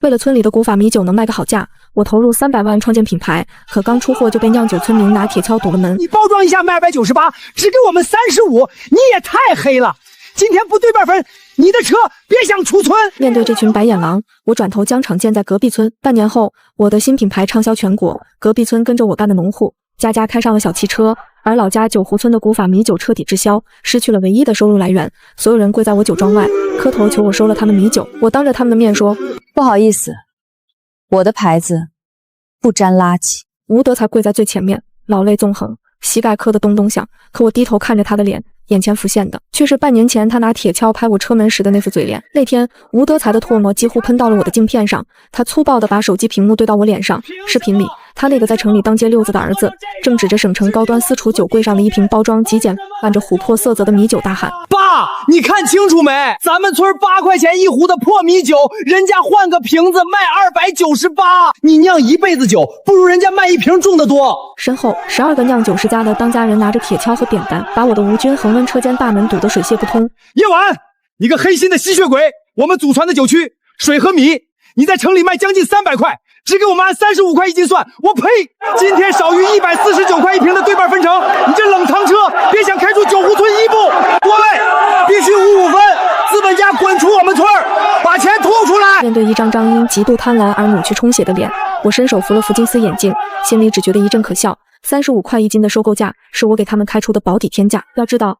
为了村里的古法米酒能卖个好价，我投入300万创建品牌，可刚出货就被酿酒村民拿铁锹堵了门。你包装一下卖298，只给我们35，你也太黑了！今天不对半分，你的车别想出村。面对这群白眼狼，我转头将厂建在隔壁村。半年后，我的新品牌畅销全国，隔壁村跟着我干的农户，家家开上了小汽车，而老家九湖村的古法米酒彻底滞销，失去了唯一的收入来源。所有人跪在我酒庄外，磕头求我收了他们米酒。我当着他们的面说：“不好意思，我的牌子不沾垃圾。”吴德才跪在最前面，老泪纵横，膝盖磕得咚咚响。可我低头看着他的脸，眼前浮现的却是半年前他拿铁锹拍我车门时的那副嘴脸。那天吴德才的唾沫几乎喷到了我的镜片上，他粗暴地把手机屏幕对到我脸上。视频里，他那个在城里当街溜子的儿子，正指着省城高端私厨酒柜上的一瓶包装极简、泛着琥珀色泽的米酒大喊：“爸，你看清楚没？咱们村8块钱一壶的破米酒，人家换个瓶子卖298，你酿一辈子酒，不如人家卖一瓶种的多。”身后12个酿酒世家的当家人拿着铁锹和扁担，把我的无菌恒温车间大门堵得水泄不通。叶晚，你个黑心的吸血鬼！我们祖传的酒区水和米，你在城里卖将近300块，只给我们按35块一斤算，我呸！今天少于149块一瓶的对半分成，你这冷藏车别想开出九湖村一步！各位，必须55分，资本家滚出我们村，把钱吐出来！面对一张张因极度贪婪而扭曲充血的脸，我伸手扶了扶金丝眼镜，心里只觉得一阵可笑。35块一斤的收购价是我给他们开出的保底天价。要知道，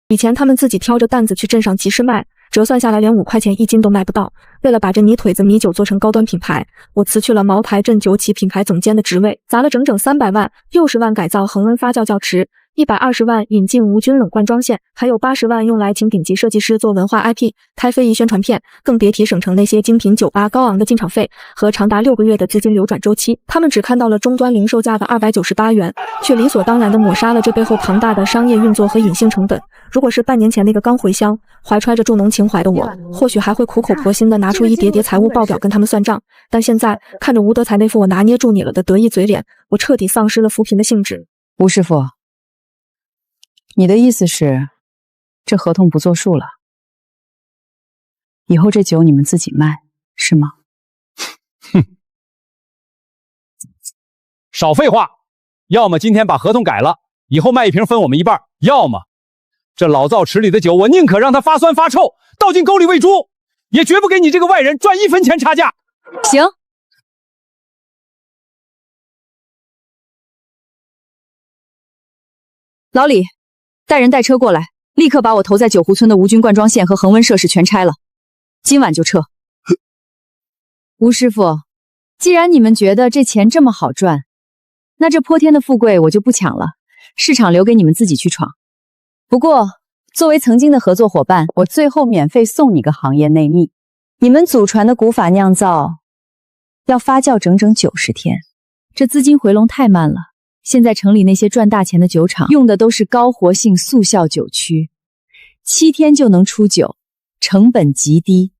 以前他们自己挑着担子去镇上集市卖，折算下来连5块钱一斤都卖不到。为了把这泥腿子米酒做成高端品牌，我辞去了茅台镇酒企品牌总监的职位，砸了整整300万，60万改造恒温发酵窖池，120万引进无菌冷灌装线，还有80万用来请顶级设计师做文化 IP 开非遗宣传片，更别提省城那些精品酒吧高昂的进场费和长达6个月的资金流转周期。他们只看到了终端零售价的298元，却理所当然地抹杀了这背后庞大的商业运作和隐性成本。如果是半年前那个刚回乡怀揣着助农情怀的我，或许还会苦口婆心地拿出一叠叠财务报表跟他们算账，但现在看着吴德才那副我拿捏住你了的得意嘴脸，我彻底丧失了扶贫的兴致。吴师傅，你的意思是，这合同不作数了？以后这酒你们自己卖，是吗？哼，少废话！要么今天把合同改了，以后卖一瓶分我们一半；要么这老灶池里的酒，我宁可让它发酸发臭，倒进沟里喂猪，也绝不给你这个外人赚1分钱差价。行。老李，带人带车过来，立刻把我投在九湖村的无菌灌装线和恒温设施全拆了，今晚就撤。吴师傅，既然你们觉得这钱这么好赚，那这泼天的富贵我就不抢了，市场留给你们自己去闯。不过，作为曾经的合作伙伴，我最后免费送你个行业内密，你们祖传的古法酿造要发酵整整90天，这资金回笼太慢了。现在城里那些赚大钱的酒厂用的都是高活性速效酒曲，7天就能出酒，成本极低。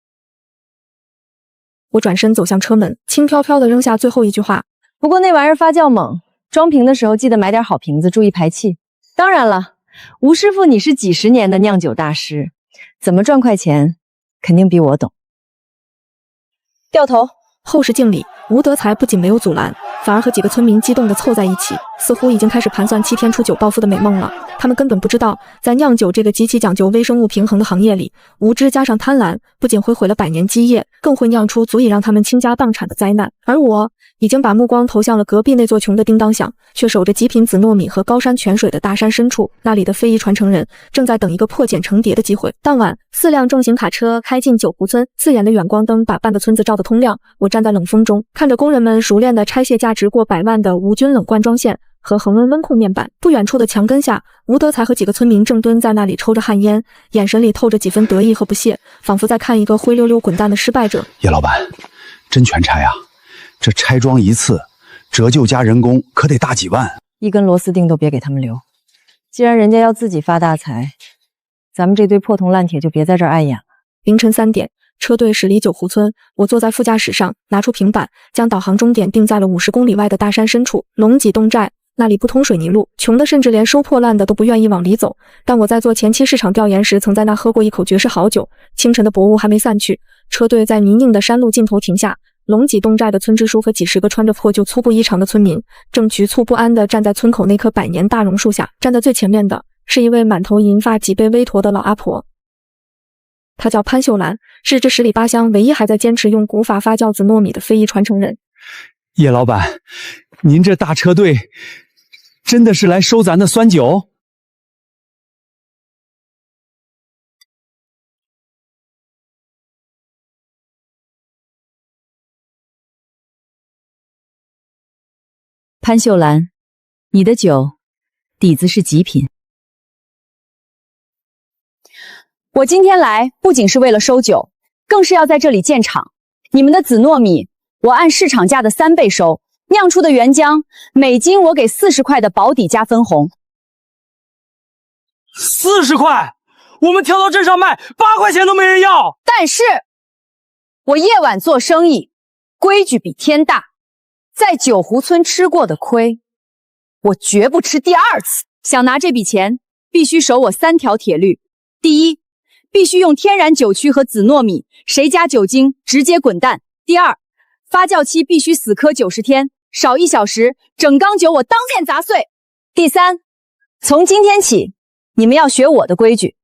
我转身走向车门，轻飘飘地扔下最后一句话：不过那玩意儿发酵猛，装瓶的时候记得买点好瓶子，注意排气。当然了，吴师傅你是几10年的酿酒大师，怎么赚快钱肯定比我懂。掉头。后视镜里，吴德才不仅没有阻拦，反而和几个村民激动地凑在一起，似乎已经开始盘算7天出酒暴富的美梦了。他们根本不知道，在酿酒这个极其讲究微生物平衡的行业里，无知加上贪婪，不仅会毁了百年基业，更会酿出足以让他们倾家荡产的灾难。而我已经把目光投向了隔壁那座穷得叮当响，却守着极品紫糯米和高山泉水的大山深处，那里的非遗传承人正在等一个破茧成蝶的机会。当晚，4辆重型卡车开进九湖村，刺眼的远光灯把半个村子照得通亮。我站在冷风中，看着工人们熟练地拆卸价值过100万的无菌冷灌装线和恒温温控面板。不远处的墙根下，吴德才和几个村民正蹲在那里抽着旱烟，眼神里透着几分得意和不屑，仿佛在看一个灰溜溜滚蛋的失败者。叶老板，真全拆啊？这拆装一次，折旧加人工可得大几万，一根螺丝钉都别给他们留。既然人家要自己发大财，咱们这堆破铜烂铁就别在这儿碍眼了。凌晨3点，车队驶离九湖村，我坐在副驾驶上，拿出平板，将导航终点定在了50公里外的大山深处龙脊洞寨。那里不通水泥路，穷的甚至连收破烂的都不愿意往里走。但我在做前期市场调研时，曾在那喝过一口绝世好酒。清晨的薄雾还没散去，车队在泥泞的山路尽头停下。龙脊洞寨的村支书和几十个穿着破旧粗布衣裳的村民，正局促不安地站在村口那棵百年大榕树下。站在最前面的是一位满头银发、脊背微驼的老阿婆，她叫潘秀兰，是这10里8乡唯一还在坚持用古法发酵紫糯米的非遗传承人。叶老板，您这大车队真的是来收咱的酸酒？潘秀兰，你的酒底子是极品。我今天来不仅是为了收酒，更是要在这里建厂。你们的紫糯米，我按市场价的3倍收，酿出的原浆，每斤我给40块的保底加分红。40块？我们挑到镇上卖8块钱都没人要。但是，我夜晚做生意，规矩比天大。在九湖村吃过的亏，我绝不吃第2次。想拿这笔钱，必须守我3条铁律：第一，必须用天然酒曲和紫糯米，谁加酒精直接滚蛋；第二，发酵期必须死磕90天，少1小时，整缸酒我当面砸碎；第三，从今天起，你们要学我的规矩，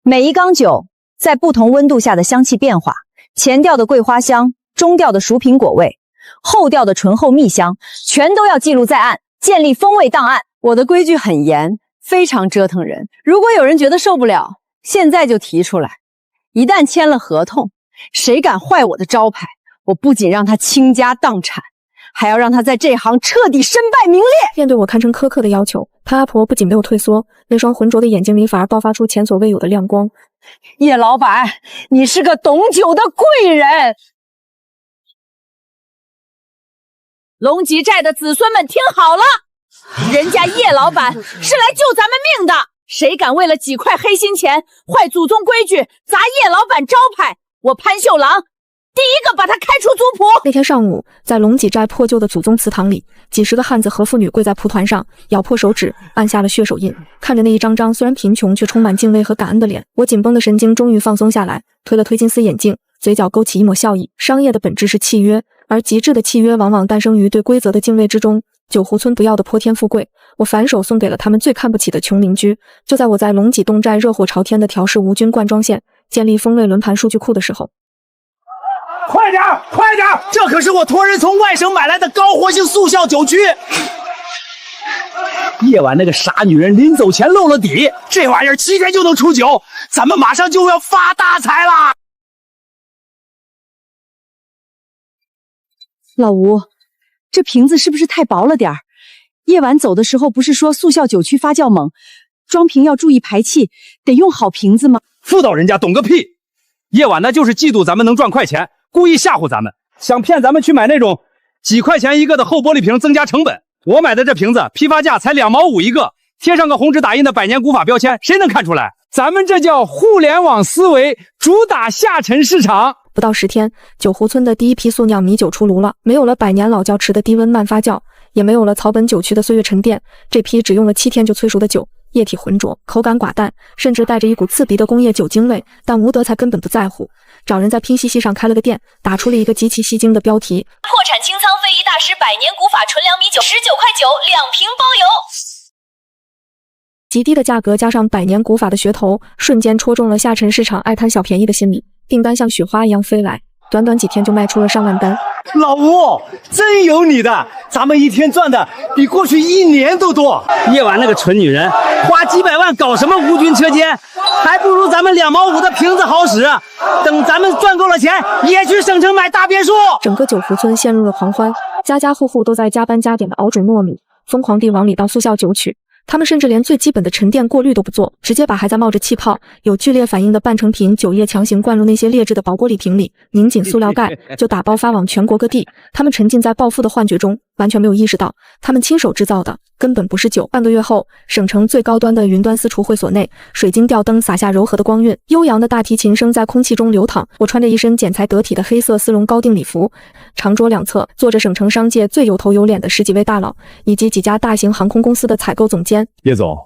每一缸酒在不同温度下的香气变化，前调的桂花香，中调的熟苹果味，后调的醇厚蜜香，全都要记录在案，建立风味档案。我的规矩很严，非常折腾人。如果有人觉得受不了，现在就提出来。一旦签了合同，谁敢坏我的招牌，我不仅让他倾家荡产，还要让他在这行彻底身败名裂。面对我堪称苛刻的要求，潘阿婆不仅没有退缩，那双浑浊的眼睛里反而爆发出前所未有的亮光。叶老板，你是个懂酒的贵人。龙脊寨的子孙们听好了，人家叶老板是来救咱们命的，谁敢为了几块黑心钱坏祖宗规矩，砸叶老板招牌，我潘秀郎第一个把他开除族谱。那天上午，在龙脊寨破旧的祖宗祠堂里，几十个汉子和妇女跪在蒲团上，咬破手指，按下了血手印。看着那一张张虽然贫穷却充满敬畏和感恩的脸，我紧绷的神经终于放松下来，推了推金丝眼镜，嘴角勾起一抹笑意。商业的本质是契约，而极致的契约往往诞生于对规则的敬畏之中。九湖村不要的泼天富贵，我反手送给了他们最看不起的穷邻居。就在我在龙脊洞寨热火朝天的调试无菌灌装线，建立风味轮盘数据库的时候，快点，快点！这可是我托人从外省买来的高活性速效酒曲。夜晚那个傻女人临走前露了底，这玩意儿7天就能出酒，咱们马上就要发大财啦！老吴，这瓶子是不是太薄了点儿？夜晚走的时候不是说速效酒曲发酵猛，装瓶要注意排气，得用好瓶子吗？妇道人家懂个屁！夜晚呢就是嫉妒咱们能赚快钱，故意吓唬咱们，想骗咱们去买那种几块钱一个的厚玻璃瓶，增加成本。我买的这瓶子批发价才2毛5一个，贴上个红纸打印的百年古法标签，谁能看出来？咱们这叫互联网思维，主打下沉市场。不到10天，九湖村的第一批速酿米酒出炉了，没有了百年老窖池的低温慢发酵，也没有了草本酒曲的岁月沉淀，这批只用了7天就催熟的酒，液体浑浊，口感寡淡，甚至带着一股刺鼻的工业酒精味。但吴德才根本不在乎，找人在拼夕夕上开了个店，打出了一个极其吸睛的标题：破产清仓非遗大师百年古法纯粮米酒，19块9，2瓶包邮。极低的价格加上百年古法的噱头，瞬间戳中了下沉市场爱贪小便宜的心理，订单像雪花一样飞来，短短几天就卖出了上万单。老吴，真有你的，咱们一天赚的比过去1年都多。夜晚那个蠢女人花几百万搞什么无菌车间，还不如咱们2毛5的瓶子好使。等咱们赚够了钱，也去省城买大别墅。整个九湖村陷入了狂欢，家家户户都在加班加点的熬煮糯米，疯狂地往里倒速效酒曲。他们甚至连最基本的沉淀过滤都不做，直接把还在冒着气泡、有剧烈反应的半成品酒液强行灌入那些劣质的薄玻璃瓶里，拧紧塑料盖，就打包发往全国各地。他们沉浸在暴富的幻觉中，完全没有意识到，他们亲手制造的根本不是酒。半个月后，省城最高端的云端私厨会所内，水晶吊灯洒下柔和的光晕，悠扬的大提琴声在空气中流淌。我穿着一身剪裁得体的黑色丝绒高定礼服，长桌两侧坐着省城商界最有头有脸的10几位大佬，以及几家大型航空公司的采购总监。叶总，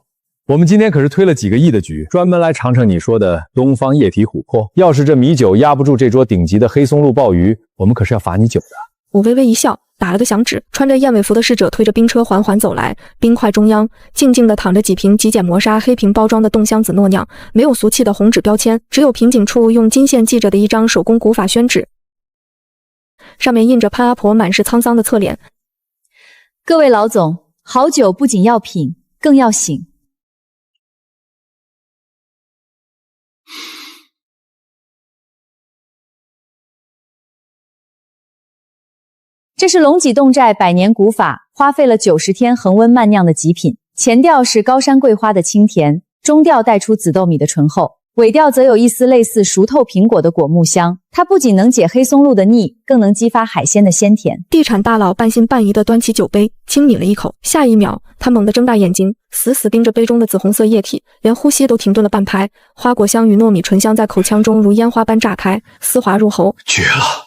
我们今天可是推了几个亿的局，专门来尝尝你说的东方液体琥珀。要是这米酒压不住这桌顶级的黑松露鲍鱼，我们可是要罚你酒的。我微微一笑，打了个响指，穿着燕尾服的侍者推着冰车缓缓走来。冰块中央静静地躺着几瓶极简磨砂黑瓶包装的冻香子糯酿，没有俗气的红纸标签，只有瓶颈处用金线系着的一张手工古法宣纸，上面印着潘阿婆满是沧桑的侧脸。各位老总，好酒不仅要品，更要醒。这是龙脊洞寨百年古法，花费了90天恒温慢酿的极品。前调是高山桂花的清甜，中调带出紫豆米的醇厚，尾调则有一丝类似熟透苹果的果木香。它不仅能解黑松露的腻，更能激发海鲜的鲜甜。地产大佬半信半疑地端起酒杯，轻抿了一口，下一秒，他猛地睁大眼睛，死死盯着杯中的紫红色液体，连呼吸都停顿了半拍。花果香与糯米醇香在口腔中如烟花般炸开，丝滑入喉。绝了，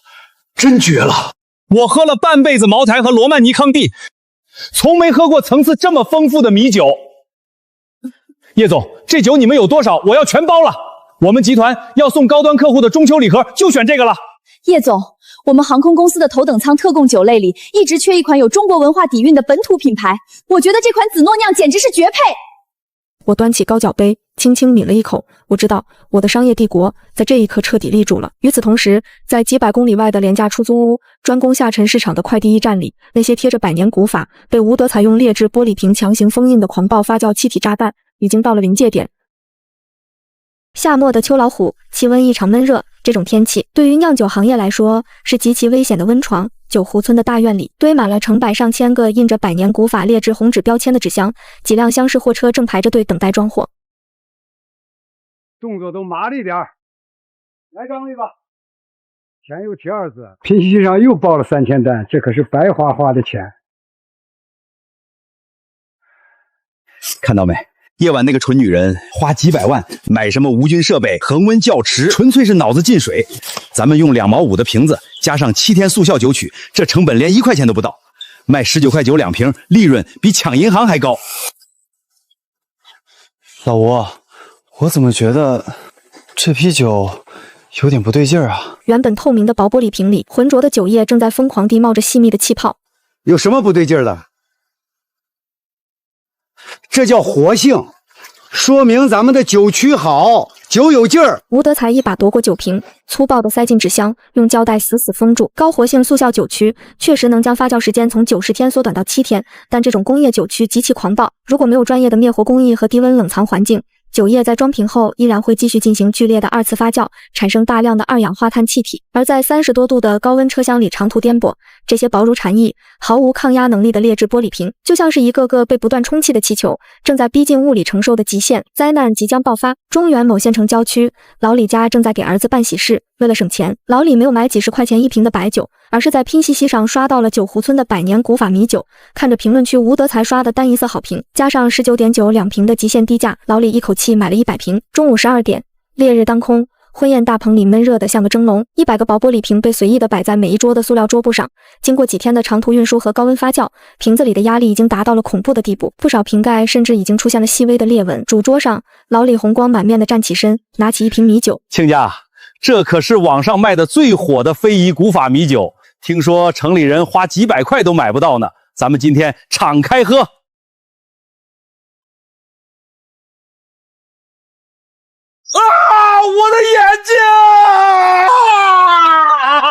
真绝了！我喝了半辈子茅台和罗曼尼康帝，从没喝过层次这么丰富的米酒。叶总，这酒你们有多少？我要全包了。我们集团要送高端客户的中秋礼盒，就选这个了。叶总，我们航空公司的头等舱特供酒类里一直缺一款有中国文化底蕴的本土品牌，我觉得这款紫糯酿简直是绝配。我端起高脚杯，轻轻抿了一口。我知道我的商业帝国在这一刻彻底立住了。与此同时，在几百公里外的廉价出租屋，专攻下沉市场的快递驿站里，那些贴着百年古法、被吴德采用劣质玻璃瓶强行封印的狂暴发酵气体炸弹，已经到了临界点。夏末的秋老虎，气温异常闷热，这种天气对于酿酒行业来说是极其危险的温床。九湖村的大院里堆满了成百上千个印着百年古法劣质红纸标签的纸箱，几辆厢式货车正排着队等待装货。动作都麻利点儿，来张力吧。前有第二字，拼夕上又报了3000单，这可是白花花的钱。看到没？夜晚那个蠢女人花几百万买什么无菌设备、恒温窖池，纯粹是脑子进水。咱们用2毛5的瓶子，加上7天速效酒曲，这成本连1块钱都不到，卖19块92瓶，利润比抢银行还高。老吴，我怎么觉得这批酒有点不对劲儿啊？原本透明的薄玻璃瓶里，浑浊的酒液正在疯狂地冒着细密的气泡。有什么不对劲儿的？这叫活性，说明咱们的酒曲好，酒有劲儿。吴德才一把夺过酒瓶，粗暴地塞进纸箱，用胶带死死封住。高活性速效酒曲确实能将发酵时间从90天缩短到7天，但这种工业酒曲极其狂暴，如果没有专业的灭活工艺和低温冷藏环境，酒液在装瓶后依然会继续进行剧烈的2次发酵，产生大量的二氧化碳气体。而在30多度的高温车厢里长途颠簸，这些薄如蝉翼、毫无抗压能力的劣质玻璃瓶，就像是一个个被不断充气的气球，正在逼近物理承受的极限。灾难即将爆发。中原某县城郊区，老李家正在给儿子办喜事。为了省钱，老李没有买几十块钱一瓶的白酒，而是在拼夕夕上刷到了九湖村的百年古法米酒。看着评论区吴德才刷的单一色好评，加上19.92瓶的极限低价，老李一口气买了100瓶。中午12点，烈日当空，婚宴大棚里闷热的像个蒸笼，100个薄玻璃瓶被随意的摆在每一桌的塑料桌布上。经过几天的长途运输和高温发酵，瓶子里的压力已经达到了恐怖的地步，不少瓶盖甚至已经出现了细微的裂纹。主桌上，老李红光满面的站起身，拿起一瓶米酒。亲家，这可是网上卖的最火的非遗古法米酒，听说城里人花几百块都买不到呢。咱们今天敞开喝。我的眼睛！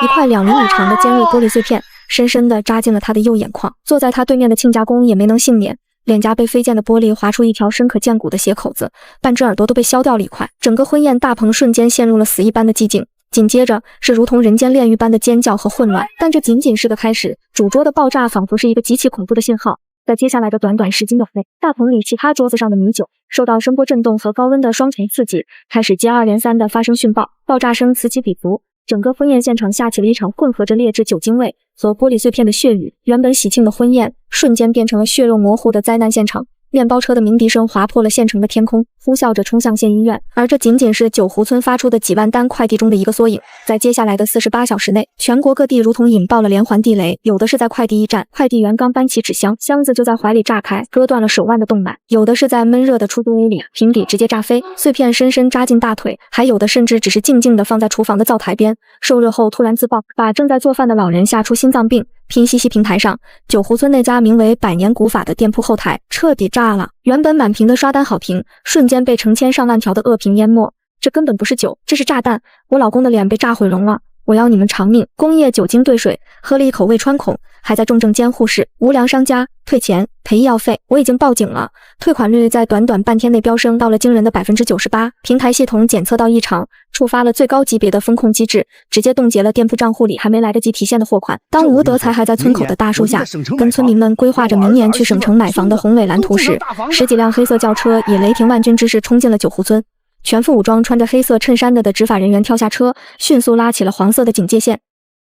一块2厘米长的尖锐玻璃碎片深深地扎进了他的右眼眶。坐在他对面的亲家公也没能幸免，脸颊被飞溅的玻璃划出一条深可见骨的血口子，半只耳朵都被削掉了一块。整个婚宴大棚瞬间陷入了死一般的寂静，紧接着是如同人间炼狱般的尖叫和混乱。但这仅仅是个开始，主桌的爆炸仿佛是一个极其恐怖的信号。在接下来的短短10斤的内，大棚里其他桌子上的米酒受到声波震动和高温的双重刺激，开始接二连三地发生讯爆，爆炸声此起彼伏。整个婚宴现场下起了一场混合着劣质酒精味和玻璃碎片的血雨。原本喜庆的婚宴瞬间变成了血肉模糊的灾难现场。面包车的鸣笛声划破了县城的天空，呼啸着冲向县医院。而这仅仅是九湖村发出的几万单快递中的一个缩影。在接下来的48小时内，全国各地如同引爆了连环地雷，有的是在快递驿站，快递员刚搬起纸箱，箱子就在怀里炸开，割断了手腕的动脉；有的是在闷热的出租屋里，平底直接炸飞，碎片深深扎进大腿；还有的甚至只是静静地放在厨房的灶台边，受热后突然自爆，把正在做饭的老人吓出心脏病。拼夕夕平台上，九湖村那家名为百年古法的店铺后台彻底炸了，原本满屏的刷单好评，瞬间被成千上万条的恶评淹没。这根本不是酒，这是炸弹！我老公的脸被炸毁容了，我要你们偿命！工业酒精兑水，喝了一口胃穿孔，还在重症监护室。无良商家退钱赔医药费，我已经报警了。退款率在短短半天内飙升到了惊人的98%。平台系统检测到异常，触发了最高级别的风控机制，直接冻结了店铺账户里还没来得及提现的货款。当吴德才还在村口的大树下跟村民们规划着明年去省城买房的宏伟蓝图时，10几辆黑色轿车以雷霆万钧之势冲进了九湖村。全副武装穿着黑色衬衫的执法人员跳下车，迅速拉起了黄色的警戒线。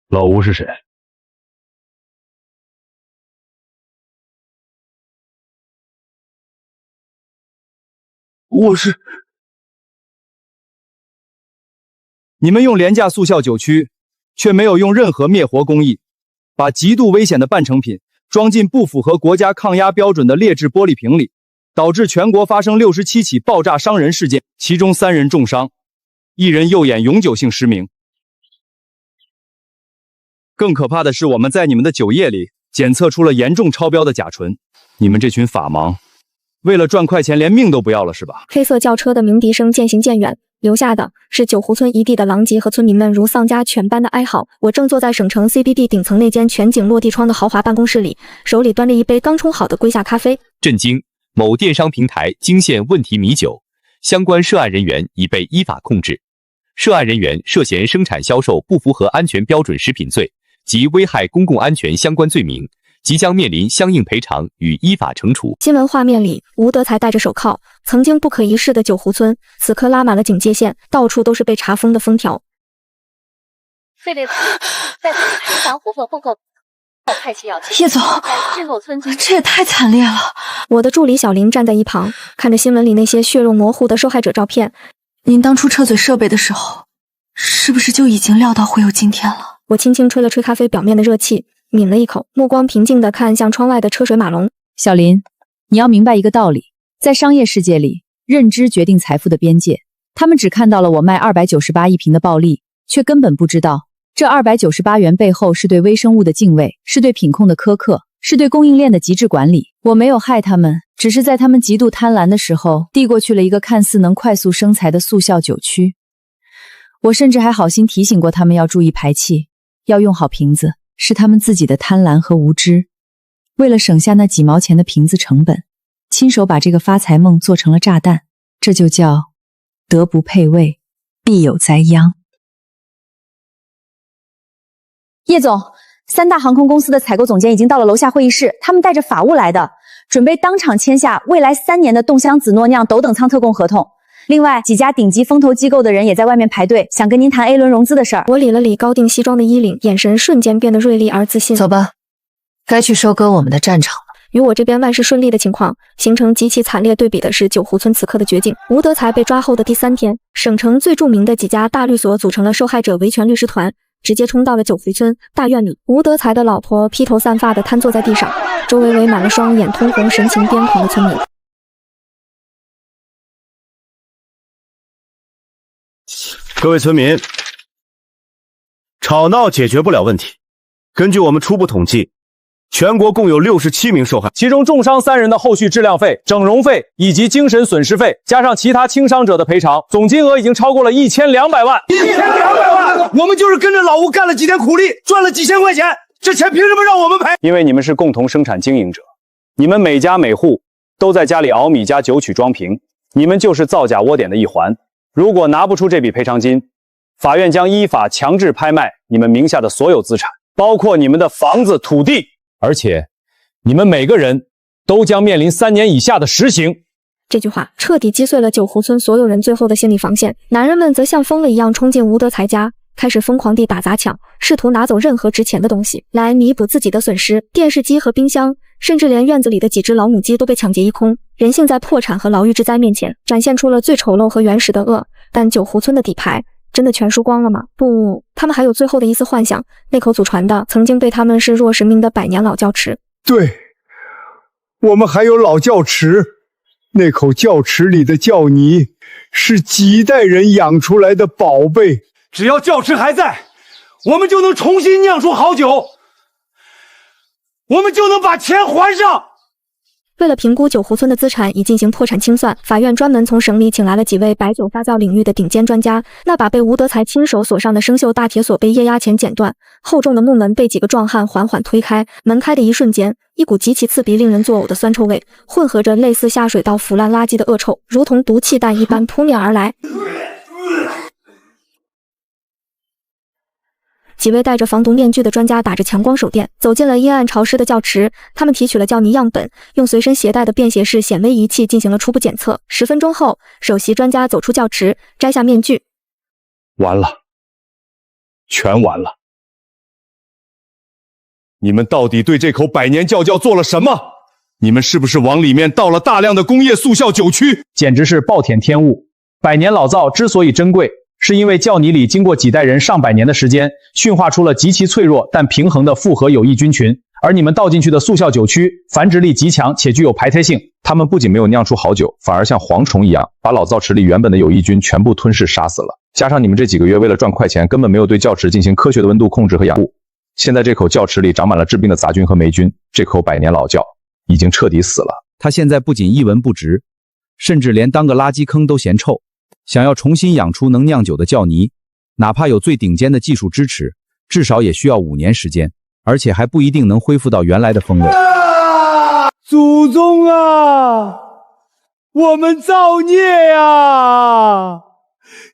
老吴是谁？我是。你们用廉价速效酒曲，却没有用任何灭活工艺，把极度危险的半成品装进不符合国家抗压标准的劣质玻璃瓶里，导致全国发生67起爆炸伤人事件，其中3人重伤，1人右眼永久性失明。更可怕的是，我们在你们的酒液里检测出了严重超标的甲醇。你们这群法盲，为了赚快钱连命都不要了是吧？黑色轿车的鸣笛声渐行渐远，留下的是九湖村一地的狼藉和村民们如丧家犬般的哀嚎。我正坐在省城 CBD 顶层那间全景落地窗的豪华办公室里，手里端着一杯刚冲好的龟下咖啡。震惊！某电商平台惊现问题米酒，相关涉案人员已被依法控制。涉案人员涉嫌生产销售不符合安全标准食品罪及危害公共安全相关罪名，即将面临相应赔偿与依法惩处。新闻画面里，吴德才戴着手铐，曾经不可一世的九湖村，此刻拉满了警戒线，到处都是被查封的封条。费列在台上活粉混口。叶总，这也太惨烈了！我的助理小林站在一旁，看着新闻里那些血肉模糊的受害者照片。您当初撤嘴设备的时候，是不是就已经料到会有今天了？我轻轻吹了吹咖啡表面的热气，抿了一口，目光平静地看向窗外的车水马龙。小林，你要明白一个道理，在商业世界里，认知决定财富的边界。他们只看到了我卖298一瓶的暴利，却根本不知道这298元背后是对微生物的敬畏，是对品控的苛刻，是对供应链的极致管理。我没有害他们，只是在他们极度贪婪的时候，递过去了一个看似能快速生财的速效酒曲。我甚至还好心提醒过他们要注意排气，要用好瓶子，是他们自己的贪婪和无知。为了省下那几毛钱的瓶子成本，亲手把这个发财梦做成了炸弹，这就叫德不配位，必有灾殃。叶总，3大航空公司的采购总监已经到了楼下会议室，他们带着法务来的，准备当场签下未来3年的冻箱子诺酿斗等舱特供合同。另外，几家顶级风投机构的人也在外面排队，想跟您谈 A 轮融资的事儿。我理了理高定西装的衣领，眼神瞬间变得锐利而自信。走吧，该去收割我们的战场了。与我这边万事顺利的情况形成极其惨烈对比的是九湖村此刻的绝境。吴德才被抓后的第3天，省城最著名的几家大律所组成了受害者维权律师团，直接冲到了九湖村大院里。吴德才的老婆披头散发的瘫坐在地上，周围围满了双眼通红、神情癫狂的村民。各位村民，吵闹解决不了问题。根据我们初步统计，全国共有67名受害，其中重伤3人的后续治疗费、整容费以及精神损失费，加上其他轻伤者的赔偿，总金额已经超过了1200万。1200万！我们就是跟着老吴干了几天苦力，赚了几千块钱，这钱凭什么让我们赔？因为你们是共同生产经营者，你们每家每户都在家里熬米加酒曲装瓶，你们就是造假窝点的一环。如果拿不出这笔赔偿金，法院将依法强制拍卖你们名下的所有资产，包括你们的房子、土地，而且你们每个人都将面临3年以下的实刑。这句话彻底击碎了九湖村所有人最后的心理防线。男人们则像疯了一样冲进吴德才家，开始疯狂地打砸抢，试图拿走任何值钱的东西来弥补自己的损失。电视机和冰箱，甚至连院子里的几只老母鸡都被抢劫一空。人性在破产和牢狱之灾面前，展现出了最丑陋和原始的恶。但九湖村的底牌真的全输光了吗？不，他们还有最后的一丝幻想。那口祖传的曾经被他们视若神明的百年老窖池。对，我们还有老窖池，那口窖池里的窖泥是几代人养出来的宝贝。只要窖池还在，我们就能重新酿出好酒，我们就能把钱还上。为了评估九湖村的资产以进行破产清算，法院专门从省里请来了几位白酒发酵领域的顶尖专家。那把被吴德才亲手锁上的生锈大铁锁被液压钳剪断，厚重的木门被几个壮汉缓缓推开。门开的一瞬间，一股极其刺鼻、令人作呕的酸臭味，混合着类似下水道腐烂垃圾的恶臭，如同毒气弹一般扑面而来。几位戴着防毒面具的专家打着强光手电，走进了阴暗潮湿的窖池。他们提取了窖泥样本，用随身携带的便携式显微仪器进行了初步检测。10分钟后，首席专家走出窖池，摘下面具。完了，全完了！你们到底对这口百年窖做了什么？你们是不是往里面倒了大量的工业速效酒曲？简直是暴殄天物！百年老窖之所以珍贵，是因为窖泥里经过几代人上百年的时间，驯化出了极其脆弱但平衡的复合有益菌群。而你们倒进去的速效酒曲，繁殖力极强且具有排胎性，它们不仅没有酿出好酒，反而像蝗虫一样，把老窖池里原本的有益菌全部吞噬杀死了。加上你们这几个月为了赚快钱，根本没有对窖池进行科学的温度控制和养护，现在这口窖池里长满了致病的杂菌和霉菌，这口百年老窖已经彻底死了。它现在不仅一文不值，甚至连当个垃圾坑都嫌臭。想要重新养出能酿酒的窖泥，哪怕有最顶尖的技术支持，至少也需要5年时间，而且还不一定能恢复到原来的风味。祖宗啊，我们造孽啊！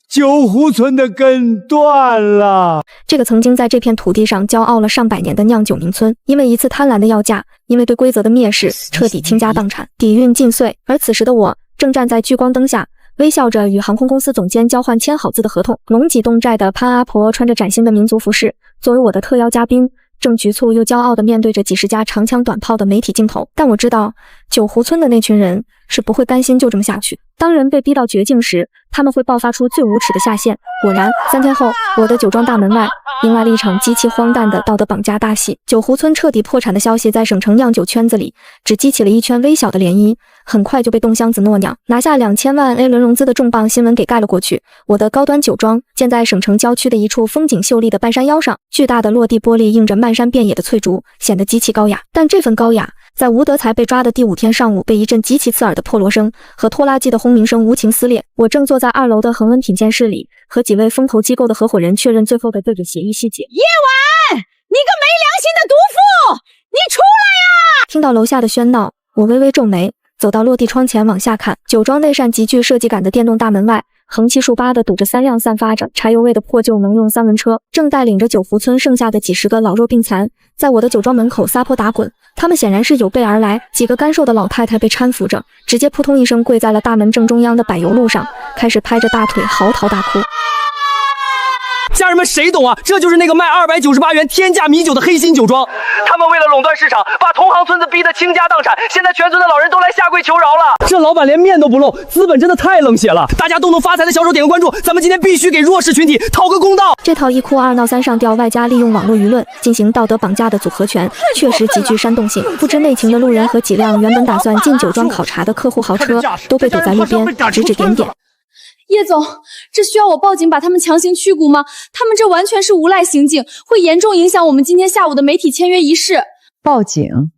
九湖村的根断了。这个曾经在这片土地上骄傲了上百年的酿酒名村，因为一次贪婪的要价，因为对规则的蔑视，彻底倾家荡产，底蕴尽碎。而此时的我，正站在聚光灯下，微笑着与航空公司总监交换签好字的合同。龙脊洞寨的潘阿婆穿着崭新的民族服饰，作为我的特邀嘉宾，正局促又骄傲地面对着几十架长枪短炮的媒体镜头。但我知道，九湖村的那群人是不会甘心就这么下去。当人被逼到绝境时，他们会爆发出最无耻的下限。果然，3天后，我的酒庄大门外迎来了一场极其荒诞的道德绑架大戏。九湖村彻底破产的消息在省城酿酒圈子里只激起了一圈微小的涟漪，很快就被冻箱子诺酿拿下2000万 A 轮融资的重磅新闻给盖了过去。我的高端酒庄建在省城郊区的一处风景秀丽的半山腰上，巨大的落地玻璃映着漫山遍野的翠竹，显得极其高雅。但这份高雅在吴德才被抓的第5天上午，被一阵极其刺耳的破锣声和拖拉机的轰鸣声无情撕裂。我正坐在2楼的恒温品鉴室里，和几位风投机构的合伙人确认最后的对赌协议细节。叶晚，你个没良心的毒妇，你出来呀！听到楼下的喧闹，我微微皱眉，走到落地窗前往下看。酒庄内扇极具设计感的电动大门外，横七竖八地堵着3辆散发着柴油味的破旧能用3轮车，正带领着九湖村剩下的几十个老弱病残，在我的酒庄门口撒泼打滚。他们显然是有备而来，几个干瘦的老太太被搀扶着，直接扑通一声跪在了大门正中央的柏油路上，开始拍着大腿嚎啕大哭。家人们，谁懂啊？这就是那个卖298元天价米酒的黑心酒庄。他们为了垄断市场，把同行村子逼得倾家荡产，现在全村的老人都来下跪求饶了。这老板连面都不露，资本真的太冷血了。大家动动发财的小手，点个关注，咱们今天必须给弱势群体讨个公道。这套1哭2闹3上吊，外加利用网络舆论进行道德绑架的组合拳，确实极具煽动性。不知内情的路人和几辆原本打算进酒庄考察的客户豪车，都被堵在路边，指指点点。叶总，这需要我报警把他们强行驱蛊吗？他们这完全是无赖行径，会严重影响我们今天下午的媒体签约仪式。报警？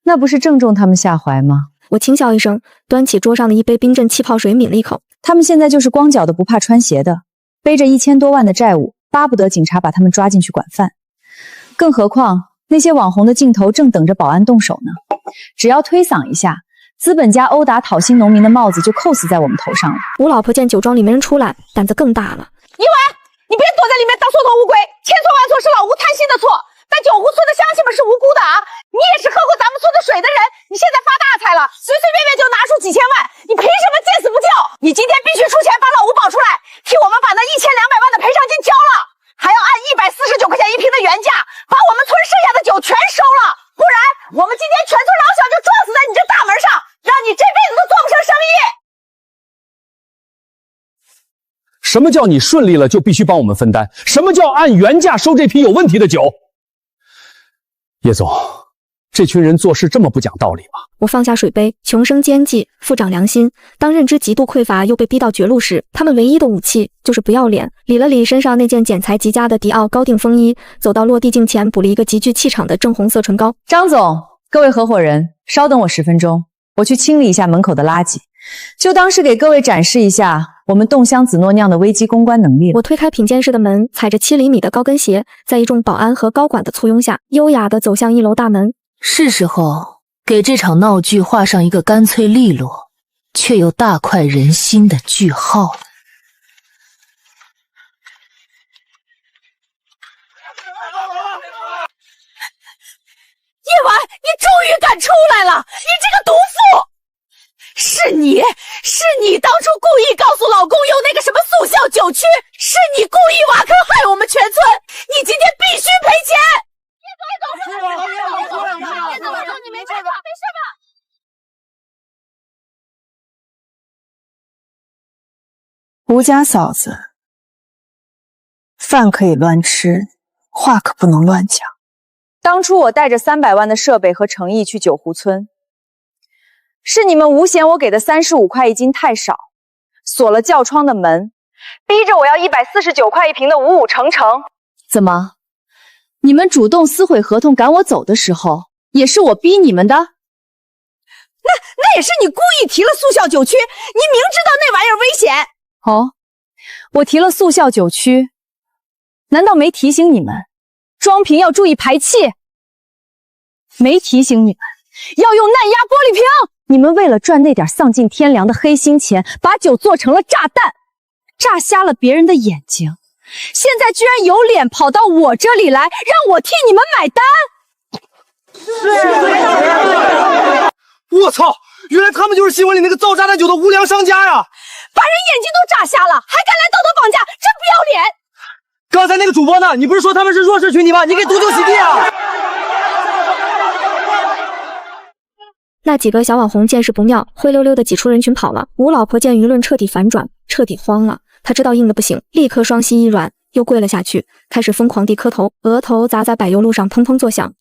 那不是正中他们下怀吗？我轻笑一声，端起桌上的一杯冰镇气泡水抿了一口。他们现在就是光脚的不怕穿鞋的，背着1000多万的债务，巴不得警察把他们抓进去管饭。更何况那些网红的镜头正等着保安动手呢，只要推搡一下，资本家殴打讨薪农民的帽子就扣死在我们头上了。吴老婆见酒庄里没人出来，胆子更大了。一文，你别躲在里面当缩头乌龟，千错万错是老吴贪心的错，但九湖村的乡亲们是无辜的啊！你也是喝过咱们村的水的人，你现在发大财了，随随便便就拿出几千万，你凭什么见死不救？你今天必须出钱把老吴保出来，替我们把那1200万的赔偿金交了。什么叫你顺利了就必须帮我们分担？什么叫按原价收这批有问题的酒？叶总，这群人做事这么不讲道理吗？我放下水杯，穷生奸计，富长良心。当认知极度匮乏又被逼到绝路时，他们唯一的武器就是不要脸。理了理身上那件剪裁极佳的迪奥高定风衣，走到落地镜前补了一个极具气场的正红色唇膏。张总，各位合伙人，稍等我10分钟，我去清理一下门口的垃圾，就当是给各位展示一下我们洞香紫诺酿的危机公关能力了。我推开品鉴室的门，踩着7厘米的高跟鞋，在一众保安和高管的簇拥下，优雅地走向1楼大门。是时候给这场闹剧画上一个干脆利落，却又大快人心的句号了。叶晚，你终于敢出来了！你这个毒妇！是你当初故意告诉老公有那个什么速效酒曲，是你故意挖坑害我们全村，你今天必须赔钱！叶总，你没事吧？没事吧？吴家嫂子，饭可以乱吃，话可不能乱讲。当初我带着300万的设备和诚意去九湖村，是你们诬陷我给的35块一斤太少，锁了窖窗的门，逼着我要149块一瓶的55橙橙。怎么，你们主动撕毁合同赶我走的时候，也是我逼你们的？那也是你故意提了速效酒曲，你明知道那玩意儿危险。哦，我提了速效酒曲，难道没提醒你们装瓶要注意排气？没提醒你们要用耐压玻璃瓶？你们为了赚那点丧尽天良的黑心钱，把酒做成了炸弹，炸瞎了别人的眼睛，现在居然有脸跑到我这里来，让我替你们买单。我操！原来他们就是新闻里那个造炸弹酒的无良商家呀！把人眼睛都炸瞎了，还敢来道德绑架，真不要脸！刚才那个主播呢？你不是说他们是弱势群体吗？你给毒酒洗地啊！那几个小网红见势不妙，灰溜溜的挤出人群跑了。吴老婆见舆论彻底反转，彻底慌了。她知道硬的不行，立刻双膝一软，又跪了下去，开始疯狂地磕头，额头砸在柏油路上，砰砰作响。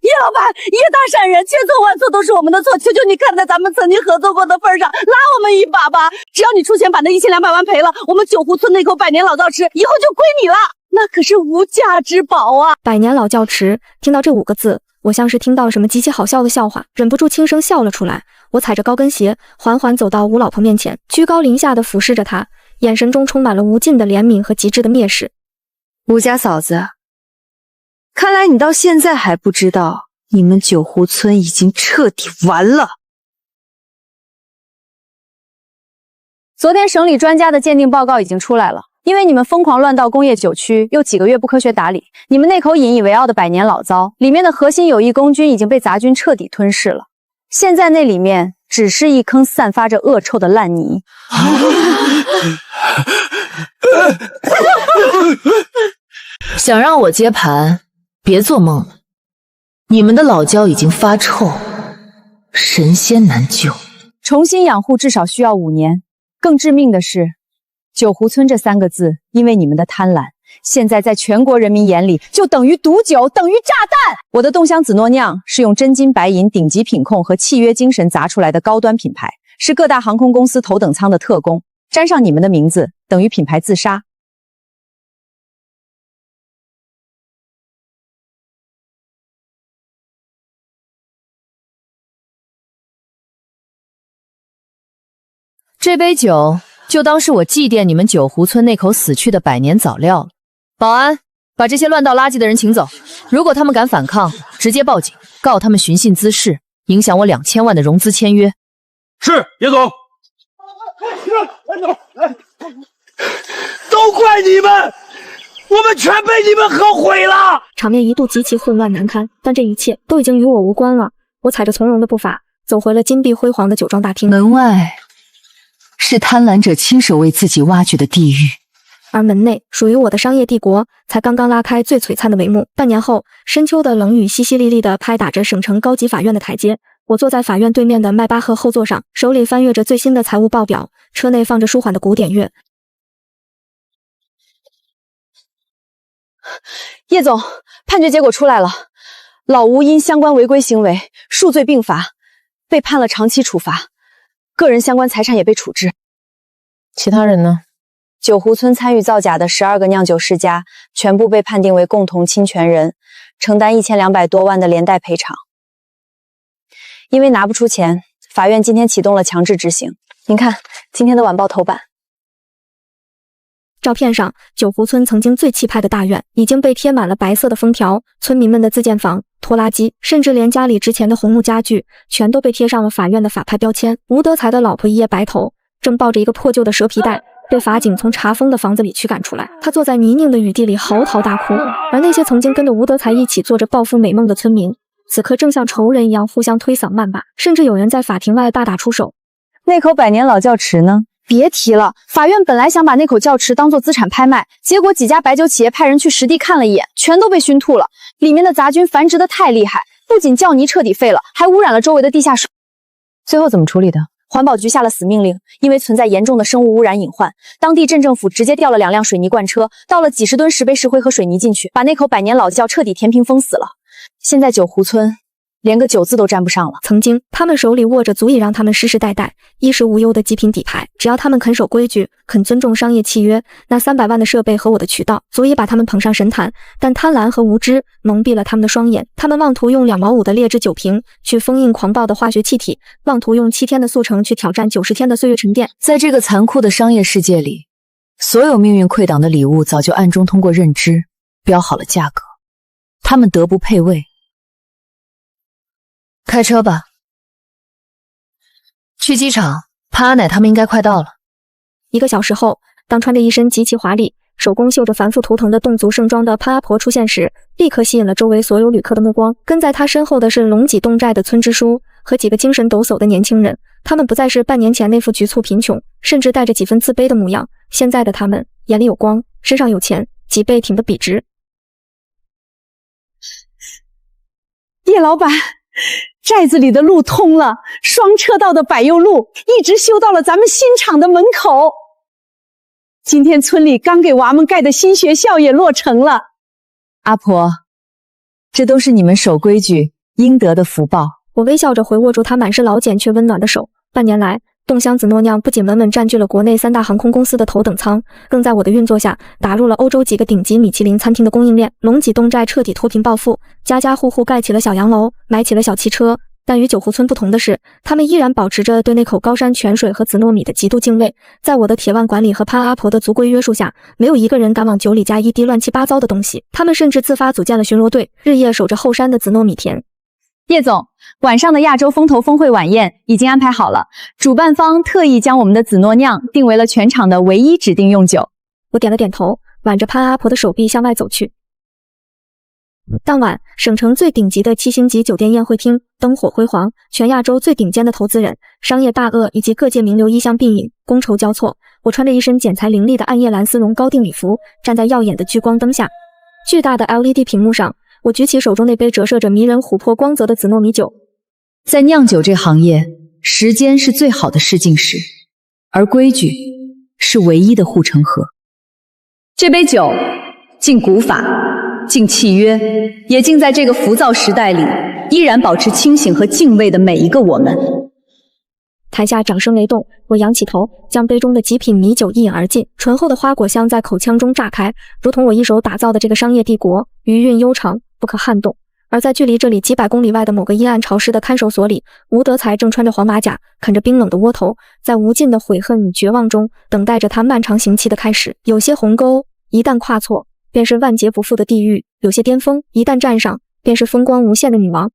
叶老板，叶大善人，千错万错都是我们的错，求求你看在咱们曾经合作过的份上，拉我们一把吧！只要你出钱把那1200万赔了，我们九湖村那口百年老窖池以后就归你了，那可是无价之宝啊！百年老窖池，听到这5个字，我像是听到了什么极其好笑的笑话，忍不住轻声笑了出来。我踩着高跟鞋，缓缓走到吴老婆面前，居高临下的俯视着她，眼神中充满了无尽的怜悯和极致的蔑视。吴家嫂子，看来你到现在还不知道，你们九湖村已经彻底完了。昨天省里专家的鉴定报告已经出来了，因为你们疯狂乱倒工业酒区，又几个月不科学打理，你们那口引以为傲的百年老糟里面的核心有益公菌已经被杂菌彻底吞噬了，现在那里面只是一坑散发着恶臭的烂泥。想让我接盘，别做梦了。你们的老窖已经发臭，神仙难救。重新养护至少需要5年，更致命的是，九湖村这3个字，因为你们的贪婪，现在在全国人民眼里就等于毒酒，等于炸弹。我的洞香紫诺酿是用真金白银、顶级品控和契约精神砸出来的高端品牌，是各大航空公司头等舱的特供，沾上你们的名字，等于品牌自杀。这杯酒就当是我祭奠你们九湖村那口死去的百年早料了。保安，把这些乱倒垃圾的人请走。如果他们敢反抗，直接报警，告他们寻衅滋事，影响我2000万的融资签约。是，叶总。都怪你们，我们全被你们喝毁了。场面一度极其混乱难堪，但这一切都已经与我无关了。我踩着从容的步伐，走回了金碧辉煌的酒庄大厅。门外是贪婪者亲手为自己挖掘的地狱，而门内属于我的商业帝国才刚刚拉开最璀璨的帷幕。半年后，深秋的冷雨淅淅沥沥地拍打着省城高级法院的台阶。我坐在法院对面的迈巴赫后座上，手里翻阅着最新的财务报表，车内放着舒缓的古典乐。叶总，判决结果出来了，老吴因相关违规行为数罪并罚，被判了长期处罚，个人相关财产也被处置。其他人呢？九湖村参与造假的12个酿酒世家全部被判定为共同侵权人，承担1200多万的连带赔偿。因为拿不出钱，法院今天启动了强制执行。您看今天的晚报头版。照片上，九湖村曾经最气派的大院已经被贴满了白色的封条，村民们的自建房、拖拉机，甚至连家里值钱的红木家具，全都被贴上了法院的法拍标签。吴德才的老婆一夜白头，正抱着一个破旧的蛇皮袋，被法警从查封的房子里驱赶出来。他坐在泥泞的雨地里嚎啕大哭，而那些曾经跟着吴德才一起做着暴富美梦的村民，此刻正像仇人一样互相推搡谩骂，甚至有人在法庭外大打出手。那口百年老窖池呢？别提了，法院本来想把那口窖池当做资产拍卖，结果几家白酒企业派人去实地看了一眼，全都被熏吐了。里面的杂菌繁殖的太厉害，不仅窖泥彻底废了，还污染了周围的地下水。最后怎么处理的？环保局下了死命令，因为存在严重的生物污染隐患，当地镇政府直接调了2辆水泥罐车，倒了几十吨石碑石灰和水泥进去，把那口百年老窖彻底填平封死了。现在九湖村连个9字都沾不上了。曾经，他们手里握着足以让他们世世代代衣食无忧的极品底牌，只要他们肯守规矩，肯尊重商业契约，那300万的设备和我的渠道，足以把他们捧上神坛。但贪婪和无知蒙蔽了他们的双眼，他们妄图用2毛5的劣质酒瓶去封印狂暴的化学气体，妄图用7天的速成去挑战90天的岁月沉淀。在这个残酷的商业世界里，所有命运溃挡的礼物早就暗中通过认知标好了价格，他们德不配位。开车吧，去机场。潘阿奶他们应该快到了。1个小时后，当穿着一身极其华丽、手工绣着繁复图腾的侗族盛装的潘阿婆出现时，立刻吸引了周围所有旅客的目光。跟在她身后的是龙脊洞寨的村支书和几个精神抖擞的年轻人，他们不再是半年前那副局促贫穷，甚至带着几分自卑的模样。现在的他们眼里有光，身上有钱，脊背挺得笔直。叶老板，寨子里的路通了，双车道的柏油路一直修到了咱们新厂的门口。今天村里刚给娃们盖的新学校也落成了。阿婆，这都是你们守规矩应得的福报。我微笑着回握住她满是老茧却温暖的手。半年来，洞乡紫诺酿不仅稳稳占据了国内3大航空公司的头等舱，更在我的运作下打入了欧洲几个顶级米其林餐厅的供应链。龙脊洞寨彻底脱贫暴富，家家户户盖起了小洋楼，买起了小汽车。但与九湖村不同的是，他们依然保持着对那口高山泉水和紫糯米的极度敬畏。在我的铁腕管理和潘阿婆的足规约束下，没有一个人敢往酒里加一滴乱七八糟的东西。他们甚至自发组建了巡逻队，日夜守着后山的紫糯米田。叶总，晚上的亚洲风投峰会晚宴已经安排好了，主办方特意将我们的紫诺酿定为了全场的唯一指定用酒。我点了点头，挽着潘阿婆的手臂向外走去。当晚，省城最顶级的7星级酒店宴会厅灯火辉煌，全亚洲最顶尖的投资人、商业大鳄以及各界名流衣香鬓影，觥筹交错。我穿着一身剪裁凌厉的暗夜蓝丝绒高定礼服，站在耀眼的聚光灯下。巨大的 LED 屏幕上，我举起手中那杯折射着迷人琥珀光泽的紫糯米酒。在酿酒这行业，时间是最好的试镜石，而规矩是唯一的护城河。这杯酒敬古法，敬契约，也敬在这个浮躁时代里依然保持清醒和敬畏的每一个我们。台下掌声雷动，我仰起头，将杯中的极品米酒一饮而尽，醇厚的花果香在口腔中炸开，如同我一手打造的这个商业帝国，余韵悠长，不可撼动。而在距离这里几百公里外的某个阴暗潮湿的看守所里，吴德才正穿着黄马甲，啃着冰冷的窝头，在无尽的悔恨与绝望中等待着他漫长刑期的开始。有些鸿沟一旦跨错，便是万劫不复的地狱；有些巅峰一旦站上，便是风光无限的女王。